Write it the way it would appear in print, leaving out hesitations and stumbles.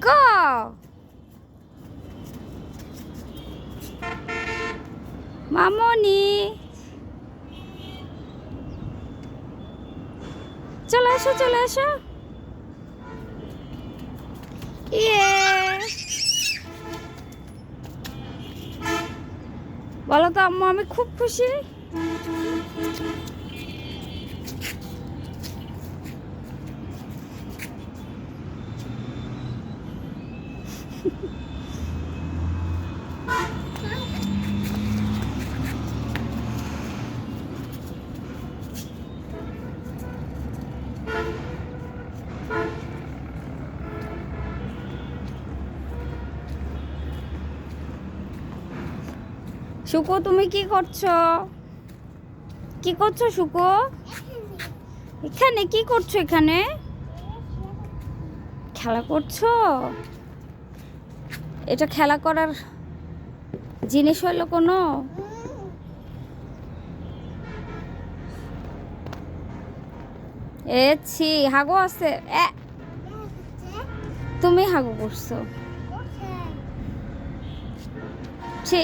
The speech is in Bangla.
গো। মামনি চলে আসো, চলে আসো। ইয়ে বলো তো আম্মু, আমি খুব খুশি। শুকো, তুমি কি করছো? কি করছো শুকো? এখানে কি করছো? এখানে খেলা করছো? এটা খেলা করার জিনিস হলো কোনো? ছি, হাগু আছে। তুমি হাগু করছো। ছি।